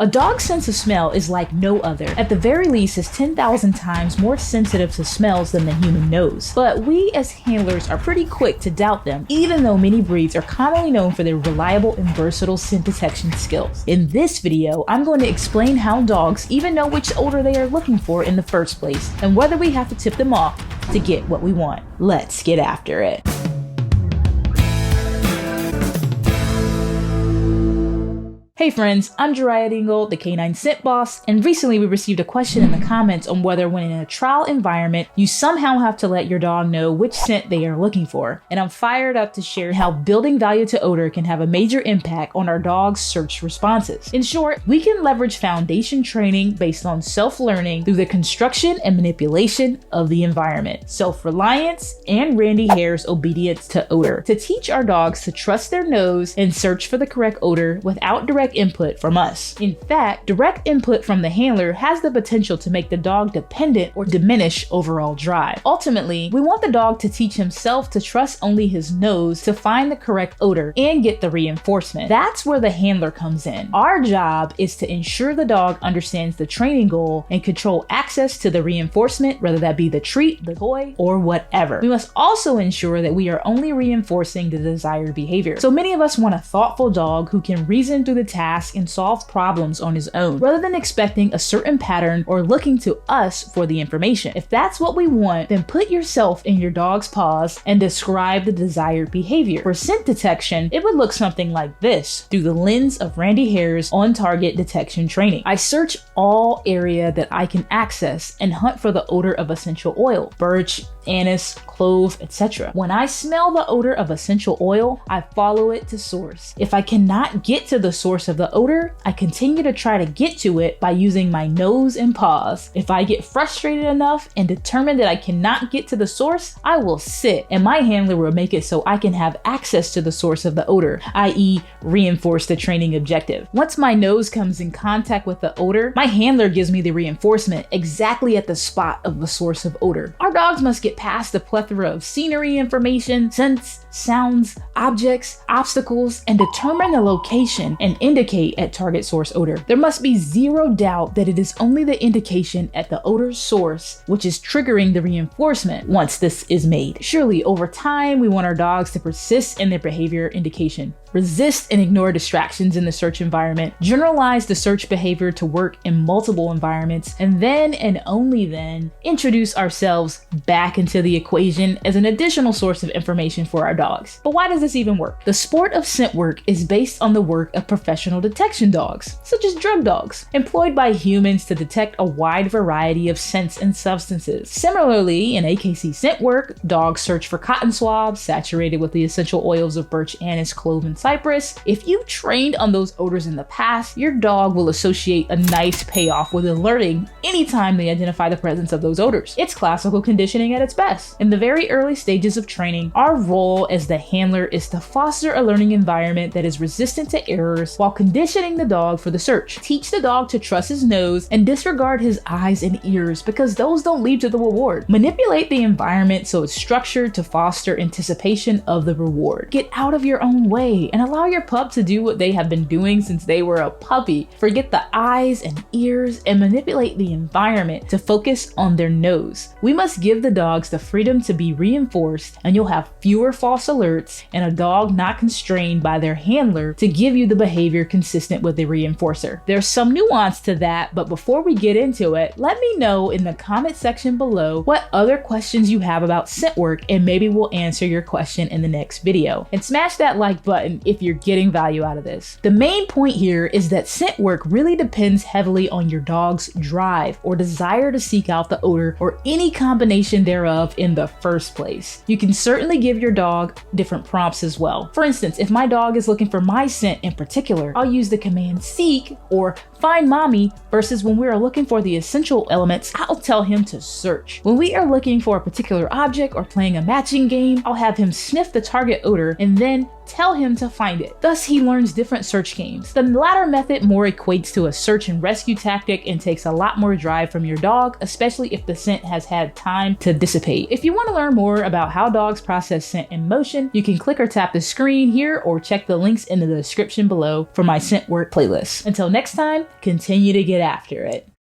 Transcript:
A dog's sense of smell is like no other. At the very least, it's 10,000 times more sensitive to smells than the human nose. But we as handlers are pretty quick to doubt them, even though many breeds are commonly known for their reliable and versatile scent detection skills. In this video, I'm going to explain how dogs even know which odor they are looking for in the first place, and whether we have to tip them off to get what we want. Let's get after it. Hey friends, I'm Geryah Dingle, the canine scent boss, and recently we received a question in the comments on whether when in a trial environment, you somehow have to let your dog know which scent they are looking for. And I'm fired up to share how building value to odor can have a major impact on our dog's search responses. In short, we can leverage foundation training based on self-learning through the construction and manipulation of the environment, self-reliance, and Randy Hare's obedience to odor to teach our dogs to trust their nose and search for the correct odor without direct input from us. In fact, direct input from the handler has the potential to make the dog dependent or diminish overall drive. Ultimately, we want the dog to teach himself to trust only his nose to find the correct odor and get the reinforcement. That's where the handler comes in. Our job is to ensure the dog understands the training goal and control access to the reinforcement, whether that be the treat, the toy, or whatever. We must also ensure that we are only reinforcing the desired behavior. So many of us want a thoughtful dog who can reason through the task and solve problems on his own, rather than expecting a certain pattern or looking to us for the information. If that's what we want, then put yourself in your dog's paws and describe the desired behavior. For scent detection, it would look something like this through the lens of Randy Hare's on-target detection training. I search all area that I can access and hunt for the odor of essential oil, birch, anise, clove, etc. When I smell the odor of essential oil, I follow it to source. If I cannot get to the source of the odor, I continue to try to get to it by using my nose and paws. If I get frustrated enough and determine that I cannot get to the source, I will sit, and my handler will make it so I can have access to the source of the odor, i.e. reinforce the training objective. Once my nose comes in contact with the odor, my handler gives me the reinforcement exactly at the spot of the source of odor. Our dogs must get past the plethora of scenery information, scents, sounds, objects, obstacles, and determine the location and indicate at target source odor. There must be zero doubt that it is only the indication at the odor source which is triggering the reinforcement once this is made. Surely over time, we want our dogs to persist in their behavior indication, resist and ignore distractions in the search environment, generalize the search behavior to work in multiple environments, and then and only then introduce ourselves back into the equation as an additional source of information for our dogs. But why does this even work? The sport of scent work is based on the work of professional detection dogs, such as drug dogs, employed by humans to detect a wide variety of scents and substances. Similarly, in AKC scent work, dogs search for cotton swabs saturated with the essential oils of birch, anise, clove, and cypress. If you've trained on those odors in the past, your dog will associate a nice payoff with alerting anytime they identify the presence of those odors. It's classical conditioning at its best. In the very early stages of training, our role as the handler is to foster a learning environment that is resistant to errors while conditioning the dog for the search. Teach the dog to trust his nose and disregard his eyes and ears because those don't lead to the reward. Manipulate the environment so it's structured to foster anticipation of the reward. Get out of your own way and allow your pup to do what they have been doing since they were a puppy. Forget the eyes and ears and manipulate the environment to focus on their nose. We must give the dogs the freedom to be reinforced, and you'll have fewer false alerts and a dog not constrained by their handler to give you the behavior consistent with the reinforcer. There's some nuance to that, but before we get into it, let me know in the comment section below what other questions you have about scent work, and maybe we'll answer your question in the next video. And smash that like button if you're getting value out of this. The main point here is that scent work really depends heavily on your dog's drive or desire to seek out the odor or any combination thereof in the first place. You can certainly give your dog different prompts as well. For instance, if my dog is looking for my scent in particular, I'll use the command seek or find mommy, versus when we are looking for the essential elements, I'll tell him to search. When we are looking for a particular object or playing a matching game, I'll have him sniff the target odor and then tell him to find it. Thus, he learns different search games. The latter method more equates to a search and rescue tactic and takes a lot more drive from your dog, especially if the scent has had time to dissipate. If you want to learn more about how dogs process scent in motion, you can click or tap the screen here or check the links in the description below for my scent work playlist. Until next time, continue to get after it.